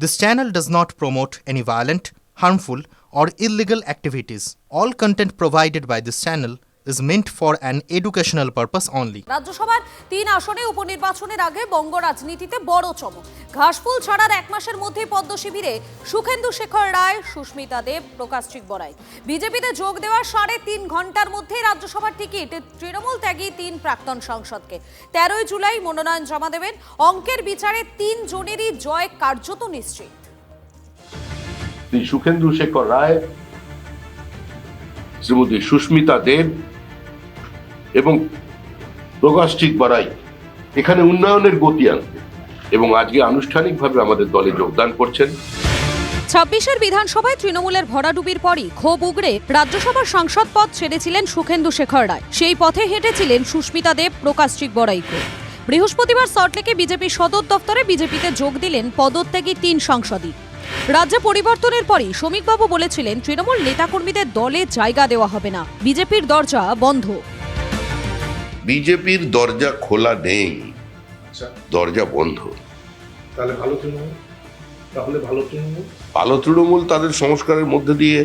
This channel does not promote any violent, harmful, or illegal activities. All content provided by this channel is meant for an educational purpose only. রাজ্যসভার ৩ আসনে উপনির্বাচনের আগে বঙ্গ রাজনীতিতে বড় চমক। ঘাসফুল ছাড়ার এক মাসের মধ্যে পদ্ম শিবিরে সুখেন্দু শেখর রায়, সুস্মিতা দেব, প্রকাশচিক বড়াই। বিজেপিতে যোগ দেওয়ার ৩.৫ ঘন্টার মধ্যে রাজ্যসভার টিকিট তৃণমূল ত্যাগী ৩ প্রাক্তন সাংসদকে। ১৩ জুলাই মনোনয়ন জমা দেবেন। অঙ্কের বিচারে ৩ জনেরই জয় কার্যত নিশ্চিত। শ্রী সুখেন্দু শেখর রায়, শ্রীমতী সুস্মিতা দেব এবং প্রকাশচিক বড়াই এখানে উন্নয়নের গতি আনবে এবং আজকে আনুষ্ঠানিকভাবে আমাদের দলে যোগদান করছেন। ২৬-এর বিধানসভায় তৃণমূলের ভরাডুবির পরই ক্ষোভ উগড়ে রাজ্যসভার সাংসদ পদ ছেড়েছিলেন সুখেন্দু শেখর রায়। সেই পথে হেঁটেছিলেন সুস্মিতা দেব, প্রকাশচিক বড়াইকে। বৃহস্পতিবার সল্টলেকে বিজেপি সদর দফতরে বিজেপিতে যোগ দিলেন পদত্যাগী ৩ সাংসদই। রাজ্য পরিবর্তনের পরই শ্রমিকবাবু বলেছিলেন তৃণমূল নেতাকর্মীদের দলে জায়গা দেওয়া হবে না, বিজেপির দরজা বন্ধ। বিজেপির দরজা খোলা নেই, দরজা বন্ধ। তাহলে ভালো তৃণমূল, ভালো তৃণমূল তাদের সংস্কারের মধ্যে দিয়ে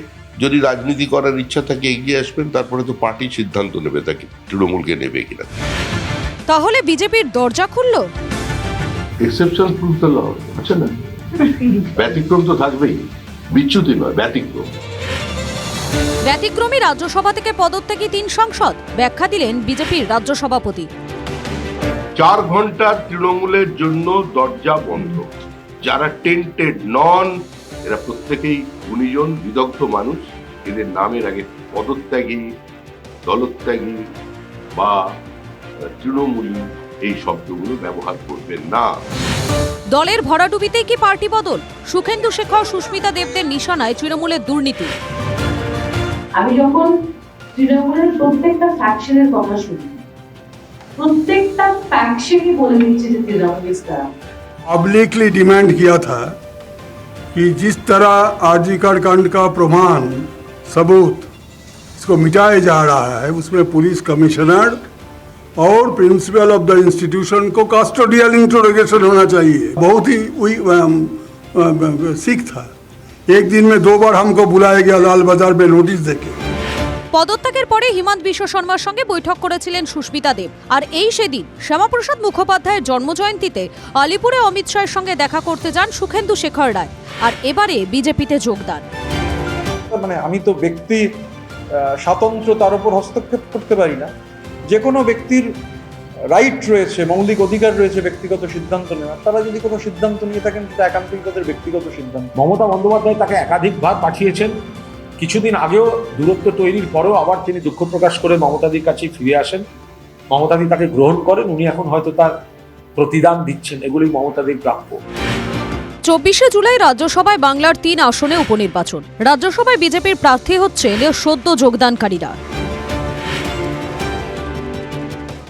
যদি রাজনীতি করার ইচ্ছা থাকে এগিয়ে আসবেন, তারপরে তো পার্টি সিদ্ধান্ত নেবে তাকে তৃণমূলকে নেবে কিনা। তাহলে বিজেপির দরজা খুলল? এক্সেপশন প্রুফ দ্য ল আছে না, ব্যতিক্রম তো থাকবেই, বিচ্যুতি নয়, ব্যতিক্রম। ব্যতিক্রমী রাজ্যসভা থেকে পদত্যাগী ৩ সাংসদ, ব্যাখ্যা দিলেন বিজেপির রাজ্য সভাপতি। ৪ ঘন্টার তৃণমূলের জন্য দরজা বন্ধ। যারা টেন্টেড নন এরা প্রত্যেকেই গুণীজন, বিদগ্ধ মানুষ। এদের নামের আগে পদত্যাগী, দলত্যাগী বা তৃণমূলী এই শব্দগুলো ব্যবহার করবেন না। দলের ভরাডুবিতেই কি পার্টি বদল? সুখেন্দু শেখর, সুস্মিতা দেবদের নিশানায় তৃণমূলের দুর্নীতি। আমি যখন তৃণমূলের প্রত্যেকটা ফ্যাকশনের কথা শুনি, প্রত্যেকটা ফ্যাকশনই বলে দিচ্ছে যে তৃণমূল इस तरह। पब्लिकली डिमांड किया था कि जिस तरह आरजीकर कांड का प्रमाण सबूत इसको मिटाया जा रहा है, उसमें पुलिस कमिश्नर और प्रिंसिपल ऑफ द इंस्टीट्यूशन को कस्टोडियल इंट्रोगेशन होना चाहिए। बहुत ही सिक था। एक दिन में 2 बार हमको बुलाया गया लाल बाजार में नोटिस देके। পদত্যাগের পরে হিমন্ত বিশ্ব শর্মার সঙ্গে বৈঠক করেছিলেন সুস্মিতা দেব। আর এই সেদিন শ্যামাপ্রসাদ মুখোপাধ্যায়ের জন্মজয়ন্তীতে আলিপুরে অমিত শাহের সঙ্গে দেখা করতে যান সুখেন্দু শেখর রায়। আর এবারে বিজেপিতে যোগদান। মানে আমি তো ব্যক্তির স্বাতন্ত্র্যতার উপর হস্তক্ষেপ করতে পারি না। যে কোনো ব্যক্তির রাইট রয়েছে, মৌলিক অধিকার রয়েছে ব্যক্তিগত সিদ্ধান্ত নেওয়ার। তারা যদি কোনো সিদ্ধান্ত নিয়ে থাকেন সেটা একান্তই তাদের ব্যক্তিগত সিদ্ধান্ত। মমতা বন্দ্যোপাধ্যায় তাকে একাধিকবার পাঠিয়েছেন। কিছুদিন আগেও দূরত্ব তৈরির পরেও আবার তিনি দুঃখ প্রকাশ করে মমতাদির কাছে ফিরে আসেন। মমতাদি তাকে গ্রহণ করেন। উনি এখন হয়তো তার প্রতিদান দিচ্ছেন। এগুলি মমতাদির প্রাপ্য। ২৪শে জুলাই রাজ্যসভায় বাংলার ৩ আসনে উপনির্বাচন। রাজ্যসভায় বিজেপির প্রার্থী হচ্ছেন সদ্য যোগদানকারীরা।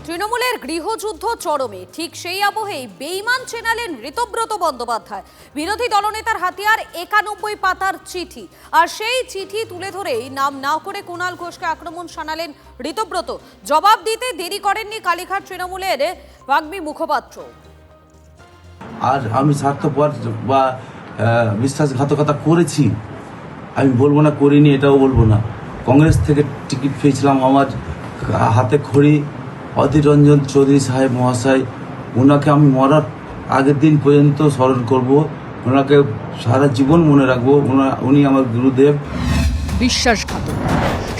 তৃণমূলের গৃহযুদ্ধ চরমে। ঠিক সেই আবহেই বেইমান চেনালেন ঋতব্রত বন্দ্যোপাধ্যায়। বিরোধী দলনেতার হাতিয়ার ৯১ পাতার চিঠি। আর সেই চিঠি তুলে ধরেই নাম না করে কুণাল ঘোষকে আক্রমণ শানালেন ঋতব্রত। জবাব দিতে দেরি করেননি কালীঘাট তৃণমূলের বাগ্মী মুখপাত্র। আর আমি স্বার্থপর বা বিশ্বাসঘাতকতা করেছি আমি বলবো না, করিনি এটাও বলবো না। কংগ্রেস থেকে টিকিট পেয়েছিলাম, আমার হাতে খড়ি অধীর রঞ্জন চৌধুরী সাহেব মহাশয়। ওনাকে আমি মরার আগের দিন পর্যন্ত স্মরণ করব, ওনাকে সারা জীবন মনে রাখবো। উনি আমার গুরুদেব। বিশ্বাসঘাতক।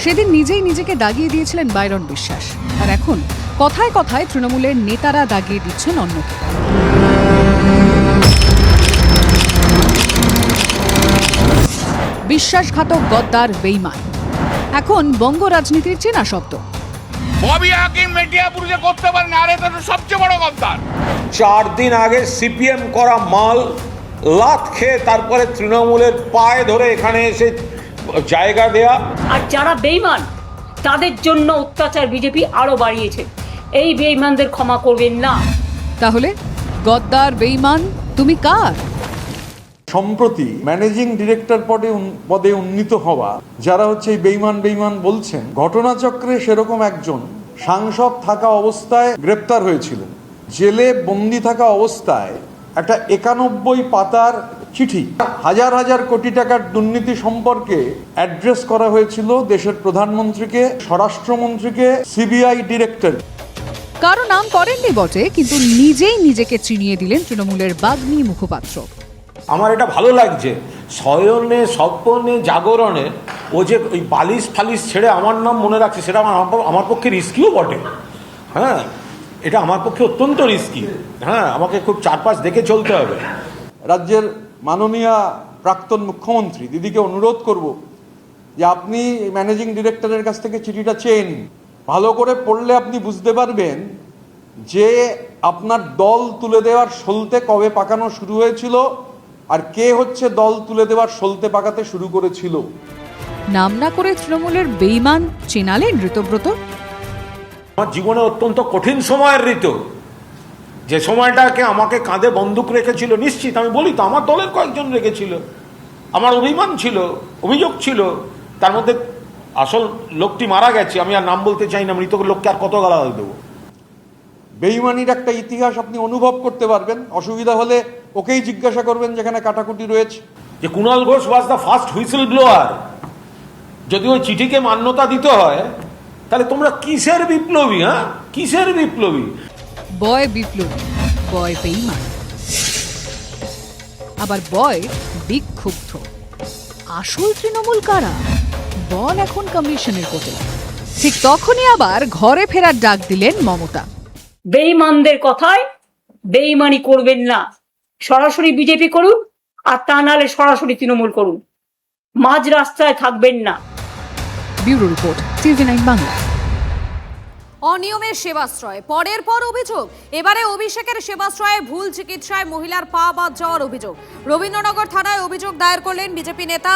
সেদিন নিজেই নিজেকে দাগিয়ে দিয়েছিলেন বাইরন বিশ্বাস। আর এখন কথায় কথায় তৃণমূলের নেতারা দাগিয়ে দিচ্ছেন অন্যকে। বিশ্বাসঘাতক, গদ্দার, বেইমান এখন বঙ্গ রাজনীতির চেনা শব্দ। ববি হাকিম মেটিয়াপুরে করতে পারেন, আর এটা তো সবচেয়ে বড় গদ্দার। 4 দিন আগে সিপিএম করা মাল লাত খেয়ে তারপরে তৃণমূলের পায়ে ধরে এখানে এসে জায়গা দেয়া। আর যারা বেইমান তাদের জন্য অত্যাচার বিজেপি আরো বাড়িয়েছে। এই বেইমানদের ক্ষমা করবেন না। তাহলে গদ্দার, বেইমান তুমি কার? সম্প্রতি ম্যানেজিং ডিরেক্টর পদে উন্নীত হওয়া যারা হচ্ছে এই বেইমান বলছেন, ঘটনাচক্রে সেরকম একজন সাংসদ থাকা অবস্থায় গ্রেপ্তার হয়েছিলেন। জেলে বন্দি থাকা অবস্থায় একটা ৯১ পাতার চিঠি। হাজার হাজার কোটি টাকার দুর্নীতি সম্পর্কে অ্যাড্রেস করা হয়েছিল দেশের প্রধানমন্ত্রীকে, স্বরাষ্ট্রমন্ত্রীকে, সিবিআই ডিরেক্টর। কারো নাম করেননি বটে, কিন্তু নিজেই নিজেকে চিনিয়ে দিলেন তৃণমূলের বাগ্মী মুখপাত্র। আমার এটা ভালো লাগছে, শয়নে স্বপ্নে জাগরণে ও যে ওই বালিশ ফালিশ ছেড়ে আমার নাম মনে রাখছে, সেটা আমার পক্ষে রিস্কিও বটে। হ্যাঁ, এটা আমার পক্ষে অত্যন্ত রিস্কি। হ্যাঁ, আমাকে খুব চারপাশ দেখে চলতে হবে। রাজ্যের মাননীয় প্রাক্তন মুখ্যমন্ত্রী দিদিকে অনুরোধ করব যে আপনি ম্যানেজিং ডিরেক্টরের কাছ থেকে চিঠিটা চেয়ে নিন। ভালো করে পড়লে আপনি বুঝতে পারবেন যে আপনার দল তুলে দেওয়ার সলতে কবে পাকানো শুরু হয়েছিল আর কে হচ্ছে দল তুলে দেওয়ার সলতে পাকাতে শুরু করেছিল। নাম না করে তৃণমূলের বেঈমান চেনালেন ঋতব্রত। আমার জীবনে অত্যন্ত কঠিন সময়ের ঋতু, যে সময়টাকে আমাকে কাঁধে বন্দুক রেখেছিল, নিশ্চিত আমি বলি তো আমার দলের কয়েকজন রেখেছিল, আমার অভিমান ছিল, অভিযোগ ছিল, তার মধ্যে আসল লোকটি মারা গেছে, আমি আর নাম বলতে চাই না, মৃত লোককে আর কত গালাগাল দেবো। বেঈমানির একটা ইতিহাস আপনি অনুভব করতে পারবেন। অসুবিধা হলে ওকেই জিজ্ঞাসা করবেন যেখানে কাটাকুটি রয়েছে। যে Kunal Ghosh was the first whistle blower, যদি ওই চিঠিকে মান্যতা দিতে হয় তাহলে তোমরা কিসের বিপ্লবী? হ্যাঁ, কিসের বিপ্লবী? বয় বিপ্লবী, বয় বেঈমান, আবার বয় বিক্ষুব্ধ। আসল তৃণমূল কারা? বল এখন কমিশনের কোর্টে। ঠিক তখনই আবার ঘরে ফেরার ডাক দিলেন মমতা। বেঈমানদের কথায় বেঈমানি করবেন না, সরাসরি বিজেপি করুন, আর তা নাহলে সরাসরি তৃণমূল করুন, মাঝ রাস্তায় থাকবেন না। Bureau report, TV9 Bangla. অনিয়মের সেবাশ্রয়, পরের পর অভিযোগ। এবারে অভিষেকের সেবাশ্রয়ে ভুল চিকিৎসায় মহিলার পা বাদ যাওয়ার অভিযোগ। রবীন্দ্রনগর থানায় অভিযোগ দায়ের করলেন বিজেপি নেতা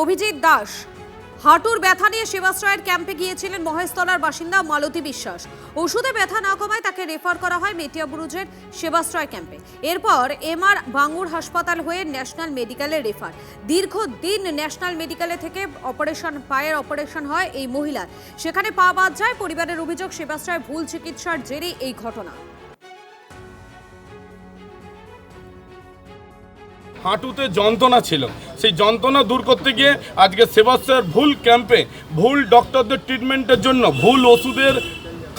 অভিজিৎ দাস। হাঁটুর ব্যথা নিয়ে সেবাশ্রয়ের ক্যাম্পে গিয়েছিলেন মহেশতলার বাসিন্দা মালতী বিশ্বাস। ওষুধে ব্যথা না কমায় তাকে রেফার করা হয় মেটিয়াবুরুজের সেবাশ্রয় ক্যাম্পে। এরপর MR বাঙ্গুর হাসপাতাল হয়ে ন্যাশনাল মেডিকেলে রেফার। দীর্ঘদিন ন্যাশনাল মেডিকেলে থেকে পায়ের অপারেশন হয় এই মহিলার, সেখানে পা বাদ যায়। পরিবারের অভিযোগ সেবাশ্রয় ভুল চিকিৎসার জেরেই এই ঘটনা। হাঁটুতে যন্ত্রণা ছিল, সেই যন্ত্রণা দূর করতে গিয়ে আজকে সেবাশ্রয়ের ভুল ক্যাম্পে ভুল ডক্টরদের ট্রিটমেন্টের জন্য ভুল ওষুধের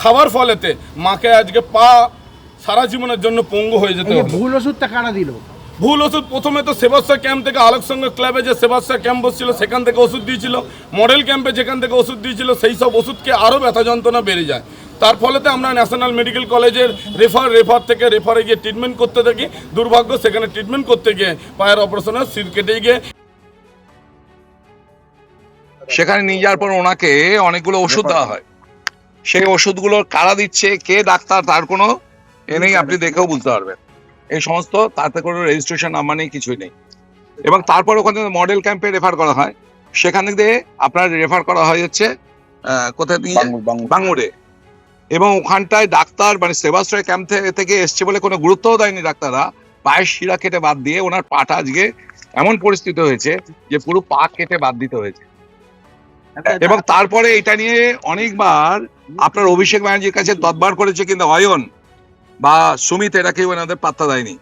খাবার ফলেতে মাকে আজকে পা সারা জীবনের জন্য পঙ্গু হয়ে যেতে হলো। ভুল ওষুধটা কারা দিল? ভুল ওষুধ প্রথমে তো সেবাশ্রয় ক্যাম্প থেকে আলোকসংঘ ক্লাবে যে সেবাশ্রয় ক্যাম্প বসছিল সেখান থেকে ওষুধ দিয়েছিল, মডেল ক্যাম্পে যেখান থেকে ওষুধ দিয়েছিল সেই সব ওষুধকে আরও ব্যথা যন্ত্রণা বেড়ে যায়। তার ফলেতে আমরা ন্যাশনাল মেডিকেল কলেজের রেফারে গিয়ে ট্রিটমেন্ট করতে থাকি। দুর্ভাগ্য, সেখানে ট্রিটমেন্ট করতে গিয়ে পায়ের অপারেশনের সিট কেটে গিয়ে সেখানে নিয়ে যাওয়ার পর ওনাকে অনেকগুলো ওষুধ দেওয়া হয়। সেই ওষুধগুলো কারা দিচ্ছে, কে ডাক্তার, তার কোনো এনেই আপনি দেখেও বুঝতে পারবেন। এই সমস্ত তাতে কোনো রেজিস্ট্রেশন নাম্বার নেই, কিছুই নেই। এবং তারপর ওখানে মডেল ক্যাম্পে রেফার করা হয়, সেখানে দিয়ে আপনার রেফার করা হয় হচ্ছে কোথায় নিয়ে বাঙ্গুরে। এবং ওখানটায় ডাক্তার মানে সেবাশ্রয় ক্যাম্প থেকে এসছে বলে কোনো গুরুত্বও দেয়নি ডাক্তাররা। পায়ের শিরা কেটে বাদ দিয়ে ওনার পাটা আজকে এমন পরিস্থিতি হয়েছে যে পুরো পা কেটে বাদ দিতে হয়েছে। এবং তারপরে এটা নিয়ে অনেকবার আপনার অভিষেক ব্যানার্জির কাছে তদবার করেছে, কিন্তু অয়ন বা সুমিত এরা কেউ এনাদের পাত্তা দেয়নি।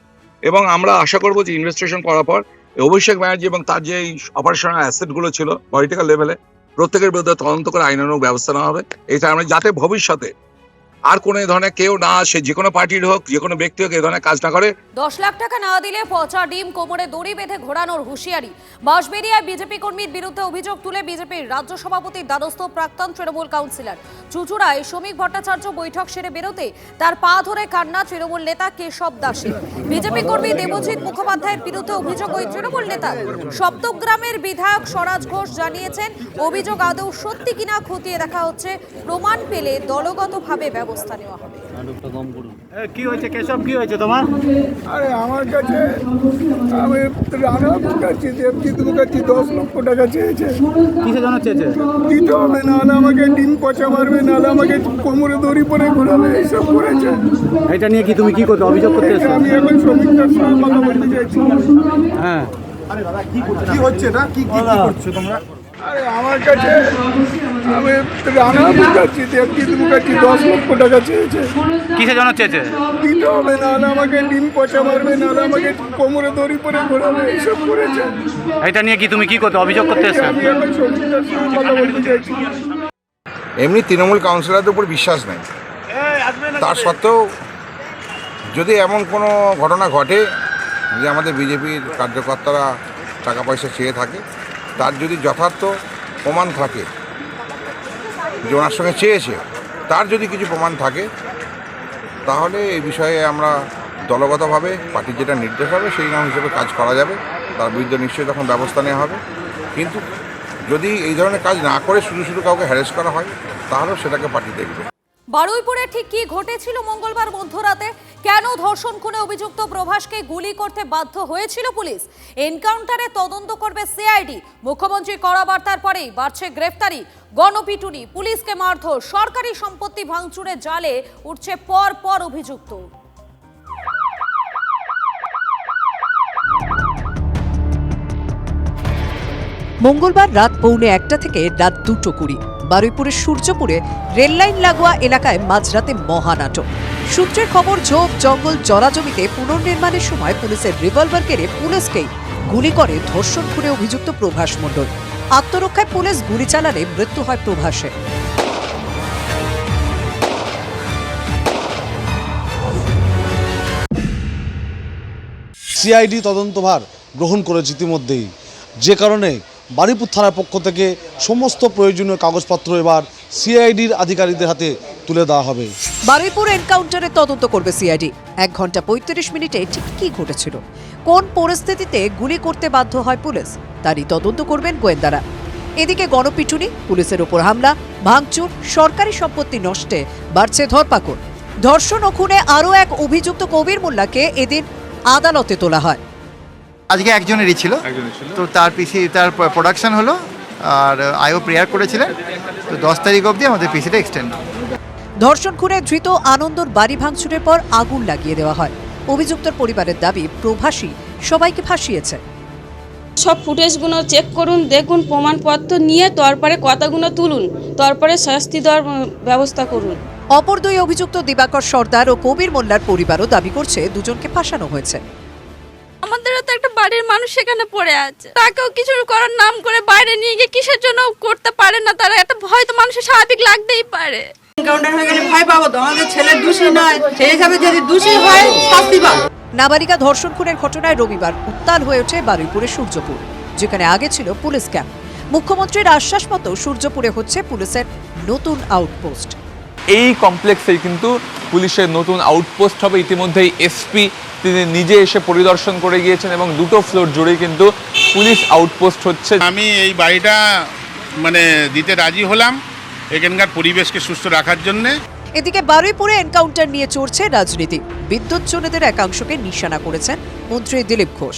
এবং আমরা আশা করবো যে ইনভেস্টিগেশন করার পর অভিষেক ব্যানার্জি এবং তার যে অপারেশনাল অ্যাসেট গুলো ছিল পলিটিক্যাল লেভেলে প্রত্যেকের বিরুদ্ধে তদন্ত করে আইনানুগ ব্যবস্থা নেওয়া হবে। এটা আমরা যাতে ভবিষ্যতে আর কোনো এই ধরনের কেউ না, সে যে কোনো পার্টির হোক, যে কোনো ব্যক্তি হোক, এই ধরনের কাজ না করে। 10 লাখ টাকা না দিলে পচা ডিম কোমরে দড়ি বেঁধে ঘোরানোর হুঁশিয়ারি। বাঁশবেড়িয়ায় বিজেপি কর্মীর বিরুদ্ধে অভিযোগ তুলে বিজেপির রাজ্য সভাপতির দ্বারস্থ প্রাক্তন তৃণমূল কাউন্সিলর। চুচুড়ায় শ্রমিক ভট্টাচার্য বৈঠক সেরে বেরোতে তার পা ধরে কান্না তৃণমূল নেতা কেশব দাসের। বিজেপি কর্মী দেবজিৎ মুখোপাধ্যায়ের বিরুদ্ধে অভিযোগ ওই তৃণমূল নেতা। সপ্তগ্রামের বিধায়ক স্বরাজ ঘোষ জানিয়েছেন, অভিযোগ আদৌ সত্যি কিনা খতিয়ে দেখা হচ্ছে, প্রমাণ পেলে দলগতভাবে ব্যবস্থা নেওয়া হবে। কি হয়েছে কেশব, কি হয়েছে তোমার? আরে আমার কাছে আমি রানা মুখার্জি, দেবজিৎ মুখার্জি 10 লক্ষ টাকা চেয়েছে। কিসের জন্য চেয়েছে? দিতে হবে, নাহলে আমাকে ডিম পচা মারবে, নাহলে আমাকে কোমরে দড়ি পরে ঘোরাবে, এইসব করেছে। এটা নিয়ে কি তুমি কি করতে অভিযোগ করতে এসেছো? আমি এখন শ্রমিকদের সঙ্গে কথা বলতে চাইছি। হ্যাঁ, কি হচ্ছে না, কি করছো তোমরা? আরে আমার কাছে আমি রানা বুঝাচ্ছি, 10 লক্ষ টাকা চেয়েছে। কিসের জন্য চেয়েছে? দিতে হবে, নাহলে আমাকে ডিম পচা মারবে, নাহলে আমাকে কোমরে দড়ি পরে ঘোরাবে, এইসব করেছে। এটা নিয়ে কি তুমি কি করতে অভিযোগ করতে এসেছো? আমি আমার শরীরটার সঙ্গে কথা বলতে চাইছি। এমনি তৃণমূল কাউন্সিলরদের উপর বিশ্বাস নেই, তার সত্ত্বেও যদি এমন কোনো ঘটনা ঘটে যে আমাদের বিজেপির কার্যকর্তারা টাকা পয়সা চেয়ে থাকে, তার যদি যথার্থ প্রমাণ থাকে যে ওনার সঙ্গে চেয়েছে, তার যদি কিছু প্রমাণ থাকে, তাহলে এই বিষয়ে আমরা দলগতভাবে পার্টির যেটা নির্দেশ হবে সেই নাম হিসেবে কাজ করা যাবে, তার বিরুদ্ধে নিশ্চয়ই তখন ব্যবস্থা নেওয়া হবে। কিন্তু যদি এই ধরনের কাজ না করে শুধু কাউকে হ্যারেস করা হয়, তাহলেও সেটাকে পার্টি দেখবে। বারুইপুরে ঠিক কি ঘটেছিল মঙ্গলবার মধ্যরাতে? কেন ধর্ষণ খুনে অভিযুক্ত প্রভাসকে গুলি করতে বাধ্য হয়েছিল পুলিশ? এনকাউন্টারে তদন্ত করবে সিআইডি। মুখ্যমন্ত্রী কড়া বার্তার পরেই বাড়ছে গ্রেফতারি, গণপিটুনি, পুলিশকে মারধর, সরকারি সম্পত্তি ভাঙচুরের জালে উঠছে পর অভিযুক্ত। মঙ্গলবার রাত 1:45 থেকে রাত 2:20 বারুইপুরের সূর্যপুরে রেললাইন লাগোয়া এলাকায় মাঝরাতে মহানাটক। সূত্রের খবর, ঝোপ জঙ্গল জলাজমিতে পুনর্নির্মাণের সময় পুলিশের রিভলভার কেড়ে পুলিশকেই গুলি করে ধর্ষণ খুনে অভিযুক্ত প্রভাস মণ্ডল। আত্মরক্ষায় পুলিশ গুলি চালালে মৃত্যু হয় প্রভাসের। সিআইডি তদন্তভার গ্রহণ করেছে ইতিমধ্যেই, যে কারণে বারুইপুর থানার পক্ষ থেকে সমস্ত প্রয়োজনীয় কাগজপত্র এবার সিআইডির আধিকারিকদের হাতে তুলে দেওয়া হবে। বারুইপুর এনকাউন্টারে তদন্ত করবে সিআইডি। 1 ঘন্টা 35 মিনিটে ঠিক কি ঘটেছিল, কোন পরিস্থিতিতে গুলি করতে বাধ্য হয় পুলিশ, তারই তদন্ত করবেন গোয়েন্দারা। এদিকে গণপিটুনি, পুলিশের ওপর হামলা, ভাঙচুর, সরকারি সম্পত্তি নষ্টে বাড়ছে ধরপাকড়। ধর্ষণ ও খুনে আরও এক অভিযুক্ত কবির মোল্লাকে এদিন আদালতে তোলা হয়। আজকে একজনেরই ছিল, তো তার প্রোডাকশন হলো আর আইও প্রেয়ার করেছিলেন, তো 10 তারিখ অবধি আমাদের পিসিটা এক্সটেন্ড। ধর্ষণ খুনে ধৃত আনন্দর বাড়ি ভাঙচুরের পর আগুন লাগিয়ে দেওয়া হয়। অভিযুক্তের পরিবারের দাবি, প্রভাসী সবাইকে ফাঁসিয়েছে। সব ফুটেজগুলো চেক করুন, দেখুন, প্রমাণপত্র নিয়ে তারপরে কথাগুলো তুলুন, তারপরে শাস্তি দেওয়ার ব্যবস্থা করুন। অপর দুই অভিযুক্ত দিবাকর সর্দার ও কবির মোল্লার পরিবারও দাবি করছে দুজনকে ফাঁসানো হয়েছে। আমাদেরও তো একটা বাড়ির মানুষ সেখানে পড়ে আছে, তাকেও কিছু করার নাম করে বাইরে নিয়ে গিয়ে কিসের জন্য করতে পারে না তারা? একটা ভয় তো মানুষের স্বাভাবিক লাগতেই পারে। এনকাউন্টার হয়ে গেলে ভয় পাবো তো, আমাদের ছেলে দোষী নয়, সেই হিসাবে যদি দোষী হয় শাস্তি পাবে। নাবালিকা ধর্ষণ খুনের ঘটনায় রবিবার উত্তাল হয়ে ওঠে বারুইপুরের সূর্যপুর, যেখানে আগে ছিল পুলিশ ক্যাম্প। মুখ্যমন্ত্রীর আশ্বাস মতো সূর্যপুরে হচ্ছে পুলিশের নতুন আউটপোস্ট। এই কমপ্লেক্সে কিন্তু পুলিশের নতুন আউটপোস্ট হবে। ইতিমধ্যেই এসপি তিনি নিজে এসে পরিদর্শন করে গিয়েছেন এবং 2টো ফ্লোর জুড়ে কিন্তু পুলিশ আউটপোস্ট হচ্ছে। আমি এই বাড়িটা দিতে রাজি হলাম এখানকার পরিবেশকে সুস্থ রাখার জন্য। এদিকে বারুইপুরে এনকাউন্টার নিয়ে চলছে রাজনীতি। বিদ্যুৎ জনেদের একাংশকে নিশানা করেছেন মন্ত্রী দিলীপ ঘোষ।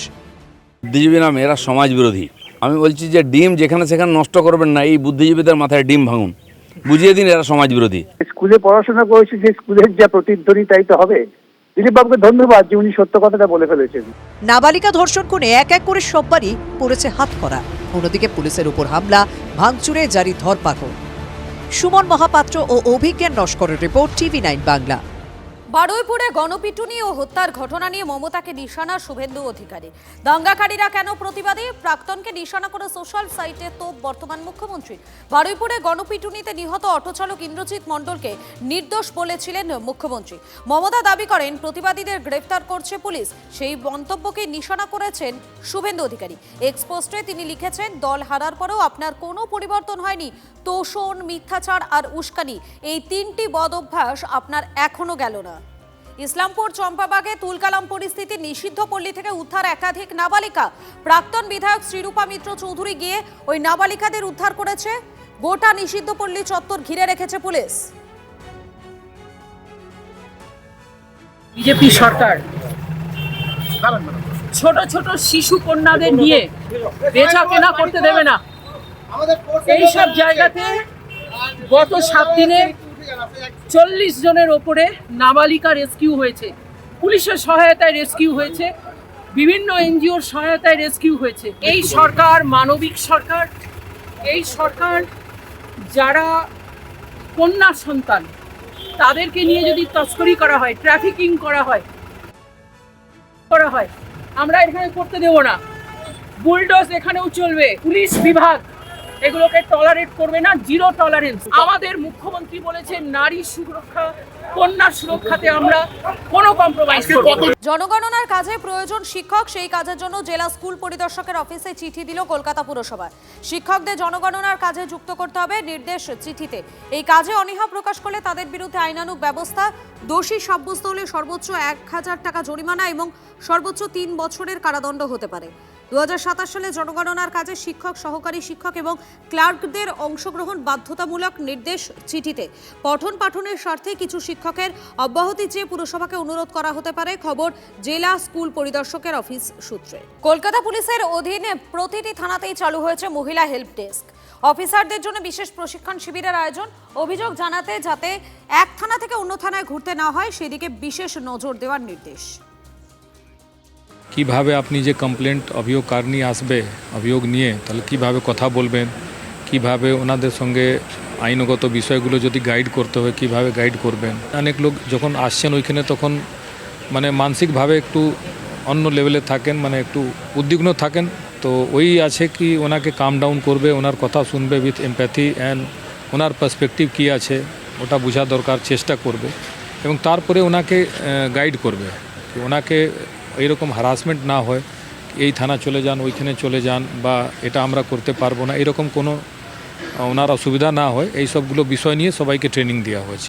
বুদ্ধিজীবী নাম, এরা সমাজ বিরোধী। আমি বলছি যে ডিম যেখানে সেখানে নষ্ট করবেন না, এই বুদ্ধিজীবীদের মাথায় ডিম ভাঙুন, বুঝিয়ে দিন এরা সমাজ বিরোধী। স্কুলে পড়াশোনা করেছি, যে স্কুলের যা প্রতিধ্বনি তাই তো হবে। দিলীপ বাবুকে ধন্যবাদ যে উনি সত্য কথাটা বলে ফেলেছেন। নাবালিকা ধর্ষণ খুনে এক এক করে সববারই পড়েছে হাতকড়া। অন্যদিকে পুলিশের উপর হামলা, ভাঙচুরে জারি ধরপাকড়। সুমন মহাপাত্র ও অভিজ্ঞান নস্করের রিপোর্ট, TV9 বাংলা। বারুইপুরে গণপিটুনি ও হত্যার ঘটনা নিয়ে মমতাকে নিশানা শুভেন্দু অধিকারী। দাঙ্গাকারীরা কেন প্রতিবাদী? প্রাক্তনকে নিশানা করে সোশ্যাল সাইটে তোপ বর্তমান মুখ্যমন্ত্রী। বারুইপুরে গণপিটুনিতে নিহত অটোচালক ইন্দ্রজিৎ মণ্ডলকে নির্দোষ বলেছিলেন মুখ্যমন্ত্রী। মমতা দাবি করেন প্রতিবাদীদের গ্রেফতার করছে পুলিশ। সেই মন্তব্যকে নিশানা করেছেন শুভেন্দু অধিকারী। এক্সপোস্টে তিনি লিখেছেন, দল হারার পরেও আপনার কোনো পরিবর্তন হয়নি। তোষণ, মিথ্যাচার আর উস্কানি, এই 3টি বদ অভ্যাস আপনার এখনো গেল না। ইসলামপুর চম্পাবাগে তুলকালাম পরিস্থিতি, নিষিদ্ধ পল্লী থেকে উদ্ধার একাধিক নাবালিকা। প্রাক্তন বিধায়ক শ্রীরূপা মিত্র চৌধুরী গিয়ে ওই নাবালিকাদের উদ্ধার করেছে। গোটা নিষিদ্ধ পল্লী চত্বর ঘিরে রেখেছে পুলিশ। বিজেপি সরকার ছোট ছোট শিশু কন্যাদের নিয়ে বেচা কেনা করতে দেবে না। এইসব জায়গাতে গত 7 দিনে 40 জনের ওপরে নাবালিকা রেস্কিউ হয়েছে। পুলিশের সহায়তায় রেস্কিউ হয়েছে, বিভিন্ন এনজিওর সহায়তায় রেস্কিউ হয়েছে। এই সরকার মানবিক সরকার, এই সরকার যারা কন্যা সন্তান তাদেরকে নিয়ে যদি তস্করি করা হয়, ট্রাফিকিং করা হয়, আমরা এখানে করতে দেব না। বুলডোজ এখানেও চলবে। পুলিশ বিভাগ এগুলোকে টলারেট করবে না, জিরো টলারেন্স। আমাদের মুখ্যমন্ত্রী বলেছেন নারী সুরক্ষা, কন্যা সুরক্ষাতে আমরা কোনো কম্প্রোমাইজ করব না। জনগণনার কাজে প্রয়োজন শিক্ষক, সেই কাজের জন্য জেলা স্কুল পরিদর্শকের অফিসে চিঠি দিল কলকাতা পুরসভা। শিক্ষকদের জনগণনার কাজে যুক্ত করতে হবে নির্দেশ চিঠিতে। এই কাজে অনীহা প্রকাশ করলে তাদের বিরুদ্ধে আইনানুগ ব্যবস্থা, দোষী সাব্যস্ত হলে সর্বোচ্চ 1000 টাকা জরিমানা এবং সর্বোচ্চ 3 বছরের কারাদণ্ড হতে পারে। 2027 সালে জনগণনার কাজে শিক্ষক, সহকারী শিক্ষক এবং ক্লার্কদের অংশগ্রহণ বাধ্যতামূলক নির্দেশ চিঠিতে। পঠন পাঠনের স্বার্থে কিছু শিক্ষকের অব্যাহতি চেয়ে পুরসভাকে অনুরোধ করা হতে পারে, খবর জেলা স্কুল পরিদর্শকের অফিস সূত্রে। কলকাতা পুলিশের অধীনে প্রতিটি থানাতেই চালু হয়েছে মহিলা হেল্প ডেস্ক। অফিসারদের জন্য বিশেষ প্রশিক্ষণ শিবিরের আয়োজন। অভিযোগ জানাতে যাতে এক থানা থেকে অন্য থানায় ঘুরতে না হয় সেদিকে বিশেষ নজর দেওয়ার নির্দেশ। কিভাবে আপনি যে কমপ্লেন্ট অভিযোগকারী আসবে, অভিযোগ নিয়ে তাহলে কিভাবে কথা বলবেন, কিভাবে ওনাদের সঙ্গে আইনগত বিষয়গুলো যদি গাইড করতে হয় কিভাবে গাইড করবেন। অনেক লোক যখন আসছেন ওইখানে তখন মানে মানসিকভাবে একটু অন্য লেভেলে থাকেন, মানে একটু উদ্বিগ্ন থাকেন। তো ওই আছে কি ওনাকে কাম ডাউন করবে, ওনার কথা শুনবে উইথ এমপ্যাথি অ্যান্ড ওনার পার্সপেক্টিভ কী আছে ওটা বোঝা দরকার, চেষ্টা করবে এবং তারপরে ওনাকে গাইড করবে, ওনাকে এইরকম হ্যারাসমেন্ট না হয়, এই থানা চলে যান, ওইখানে চলে যান, বা এটা আমরা করতে পারবো না, এরকম কোনো ওনার অসুবিধা না হয়, এই সবগুলো বিষয় নিয়ে সবাইকে ট্রেনিং দেওয়া হয়েছে।